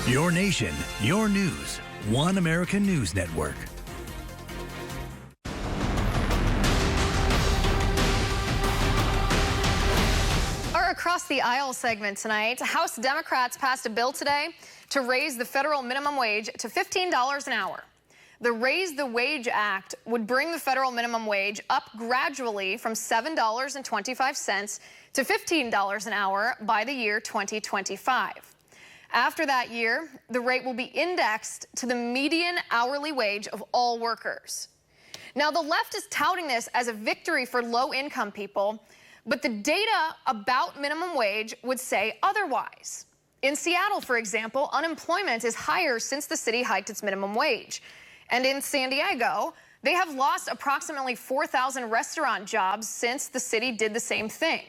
Your nation, your news. One American News Network. Our Across the Aisle segment tonight. House Democrats passed a bill today to raise the federal minimum wage to $15 an hour. The Raise the Wage Act would bring the federal minimum wage up gradually from $7.25 to $15 an hour by the year 2025. After that year, the rate will be indexed to the median hourly wage of all workers. Now, the left is touting this as a victory for low-income people, but the data about minimum wage would say otherwise. In Seattle, for example, unemployment is higher since the city hiked its minimum wage. And in San Diego, they have lost approximately 4,000 restaurant jobs since the city did the same thing.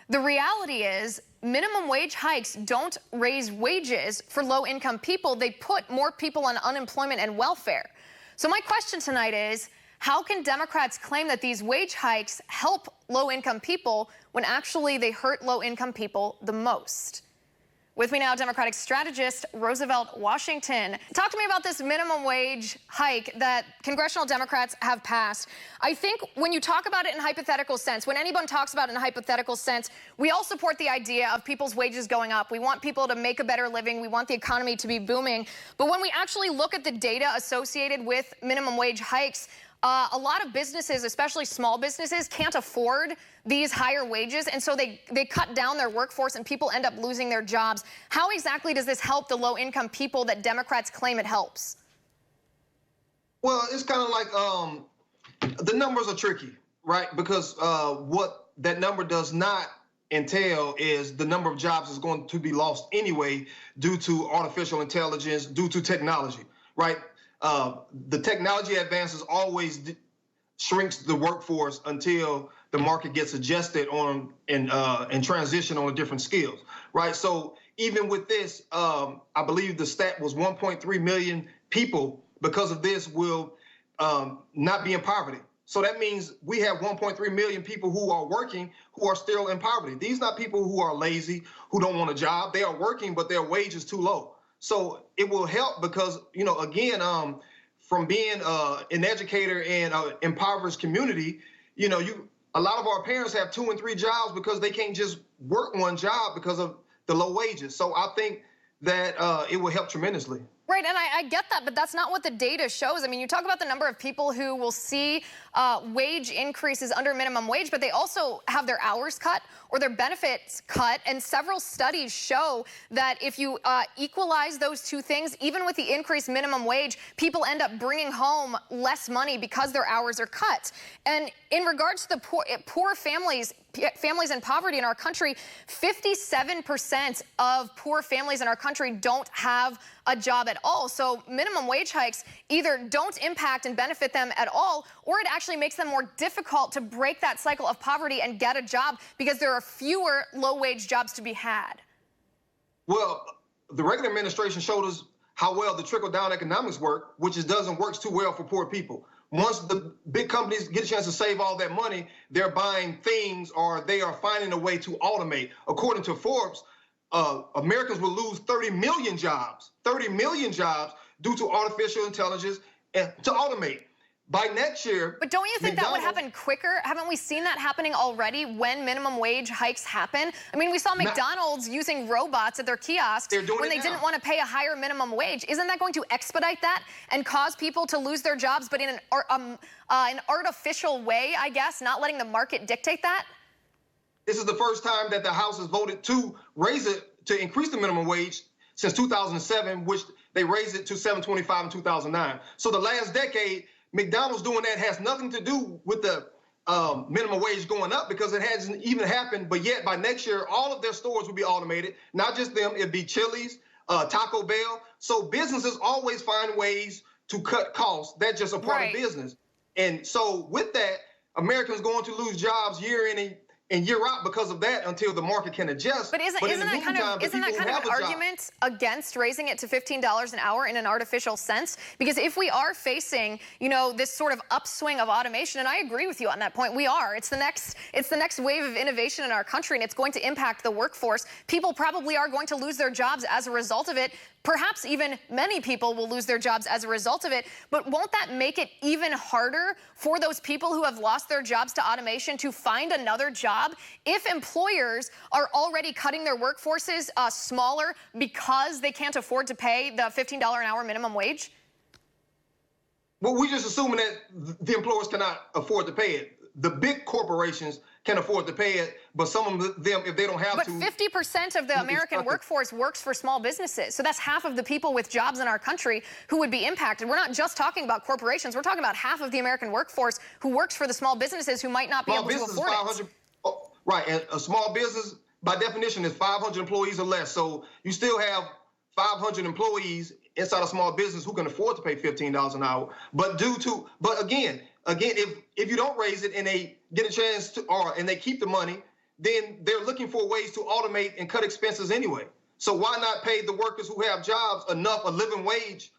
The reality is, minimum wage hikes don't raise wages for low-income people. They put more people on unemployment and welfare. So my question tonight is, how can Democrats claim that these wage hikes help low-income people when actually they hurt low-income people the most? With me now, Democratic strategist Roosevelt Washington. Talk to me about this minimum wage hike that congressional Democrats have passed. I think when you talk about it in hypothetical sense, when anyone talks about it in a hypothetical sense, we all support the idea of people's wages going up. We want people to make a better living. We want the economy to be booming. But when we actually look at the data associated with minimum wage hikes, a lot of businesses, especially small businesses, can't afford these higher wages, and so they cut down their workforce and people end up losing their jobs. How exactly does this help the low-income people that Democrats claim it helps? Well, it's kind of like the numbers are tricky, right? Because what that number does not entail is the number of jobs is going to be lost anyway due to artificial intelligence, due to technology, right? The technology advances always shrinks the workforce until the market gets adjusted on and transition on different skills, right? So even with this, I believe the stat was 1.3 million people because of this will not be in poverty. So that means we have 1.3 million people who are working who are still in poverty. These are not people who are lazy, who don't want a job. They are working, but their wage is too low. So it will help because, you know, again, from being an educator in an impoverished community, you know, a lot of our parents have 2 and 3 jobs because they can't just work one job because of the low wages. So I think that it will help tremendously. Right, and I get that, but that's not what the data shows. I mean, you talk about the number of people who will see wage increases under minimum wage, but they also have their hours cut or their benefits cut, and several studies show that if you equalize those two things, even with the increased minimum wage, people end up bringing home less money because their hours are cut. And in regards to the poor families in poverty in our country, 57% of poor families in our country don't have a job at all. So minimum wage hikes either don't impact and benefit them at all, or it actually makes them more difficult to break that cycle of poverty and get a job because there are fewer low-wage jobs to be had. Well, the Reagan administration showed us how well the trickle-down economics work, which doesn't work too well for poor people. Once the big companies get a chance to save all that money, they're buying things or they are finding a way to automate. According to Forbes, Americans will lose 30 million jobs due to artificial intelligence and to automate. By next year, but don't you think that would happen quicker? Haven't we seen that happening already when minimum wage hikes happen? I mean, we saw McDonald's using robots at their kiosks when they didn't want to pay a higher minimum wage. Isn't that going to expedite that and cause people to lose their jobs, but in an artificial way, I guess, not letting the market dictate that? This is the first time that the House has voted to raise it, to increase the minimum wage since 2007, which they raised it to $7.25 in 2009. So the last decade, McDonald's doing that has nothing to do with the minimum wage going up because it hasn't even happened. But yet by next year, all of their stores will be automated. Not just them, it'd be Chili's, Taco Bell. So businesses always find ways to cut costs. That's just a part of business. And so with that, Americans going to lose jobs year in and and year out because of that until the market can adjust. But isn't that kind of an argument against raising it to $15 an hour in an artificial sense? Because if we are facing, this sort of upswing of automation, and I agree with you on that point, we are. It's the next wave of innovation in our country, and it's going to impact the workforce. People probably are going to lose their jobs as a result of it. Perhaps even many people will lose their jobs as a result of it. But won't that make it even harder for those people who have lost their jobs to automation to find another job if employers are already cutting their workforces smaller because they can't afford to pay the $15 an hour minimum wage? Well, we're just assuming that the employers cannot afford to pay it. The big corporations can afford to pay it, but some of them, if they don't have to. But 50% of the American workforce works for small businesses. So that's half of the people with jobs in our country who would be impacted. We're not just talking about corporations. We're talking about half of the American workforce who works for the small businesses who might not be able to afford it. Right, and a small business, by definition, is 500 employees or less. So you still have 500 employees inside a small business who can afford to pay $15 an hour. But again, if you don't raise it and they get a chance to, and they keep the money, then they're looking for ways to automate and cut expenses anyway. So why not pay the workers who have jobs a living wage,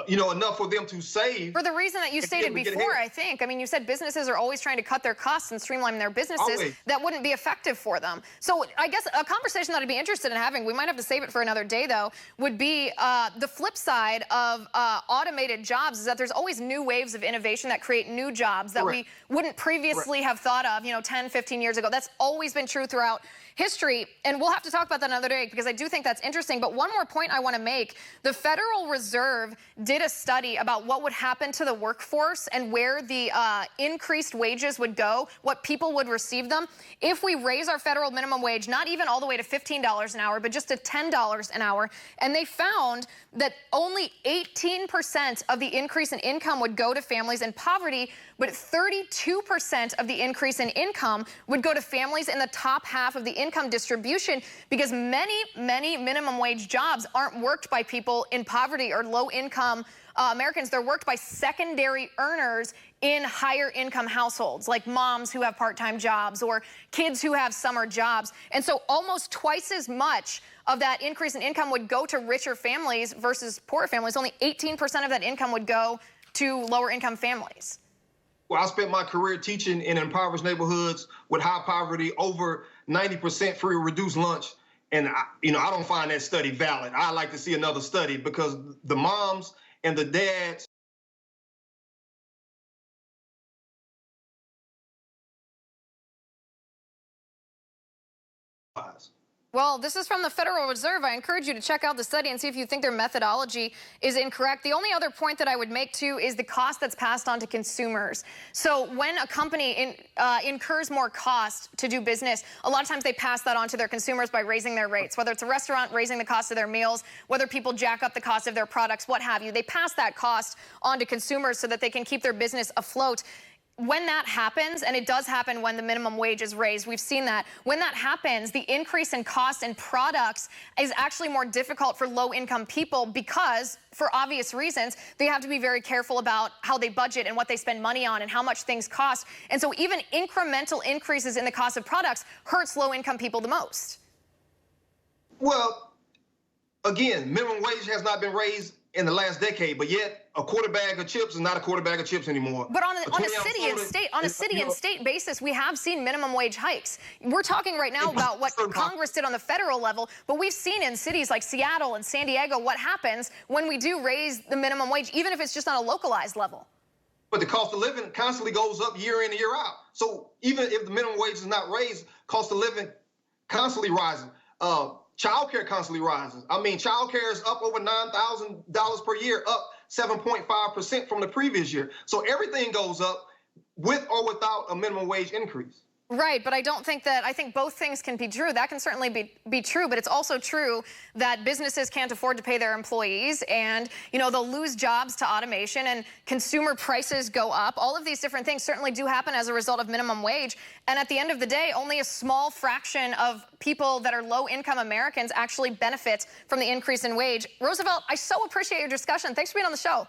enough for them to save? For the reason that you stated before, I think. I mean, you said businesses are always trying to cut their costs and streamline their businesses. Always. That wouldn't be effective for them. So I guess a conversation that I'd be interested in having, we might have to save it for another day, though, would be the flip side of automated jobs is that there's always new waves of innovation that create new jobs that we wouldn't previously have thought of, 10, 15 years ago. That's always been true throughout history, and we'll have to talk about that another day because I do think that's interesting. But one more point I want to make. The Federal Reserve did a study about what would happen to the workforce and where the increased wages would go, what people would receive them. If we raise our federal minimum wage, not even all the way to $15 an hour, but just to $10 an hour, and they found that only 18% of the increase in income would go to families in poverty, but 32% of the increase in income would go to families in the top half of the income distribution because many minimum wage jobs aren't worked by people in poverty or low income Americans. They're worked by secondary earners in higher income households, like moms who have part-time jobs or kids who have summer jobs. And so almost twice as much of that increase in income would go to richer families versus poorer families. Only 18% of that income would go to lower income families. Well, I spent my career teaching in impoverished neighborhoods with high poverty, over 90% free or reduced lunch. And I don't find that study valid. I like to see another study because the moms and the dads Well, this is from the Federal Reserve. I encourage you to check out the study and see if you think their methodology is incorrect. The only other point that I would make, too, is the cost that's passed on to consumers. So when a company incurs more cost to do business, a lot of times they pass that on to their consumers by raising their rates, whether it's a restaurant raising the cost of their meals, whether people jack up the cost of their products, what have you. They pass that cost on to consumers so that they can keep their business afloat. When that happens, and it does happen when the minimum wage is raised, we've seen that. When that happens, the increase in cost and products is actually more difficult for low-income people because, for obvious reasons, they have to be very careful about how they budget and what they spend money on and how much things cost. And so even incremental increases in the cost of products hurts low-income people the most. Well, again, minimum wage has not been raised in the last decade, but yet a quarter bag of chips is not a quarter bag of chips anymore. But on a city and state basis, we have seen minimum wage hikes. We're talking right now about what Congress did on the federal level, but we've seen in cities like Seattle and San Diego what happens when we do raise the minimum wage, even if it's just on a localized level. But the cost of living constantly goes up year in and year out. So even if the minimum wage is not raised, cost of living constantly rising. Childcare constantly rises. I mean, childcare is up over $9,000 per year, up 7.5% from the previous year. So everything goes up with or without a minimum wage increase. Right, but I don't think that, I think both things can be true. That can certainly be true, but it's also true that businesses can't afford to pay their employees and, they'll lose jobs to automation and consumer prices go up. All of these different things certainly do happen as a result of minimum wage. And at the end of the day, only a small fraction of people that are low-income Americans actually benefit from the increase in wage. Roosevelt, I so appreciate your discussion. Thanks for being on the show.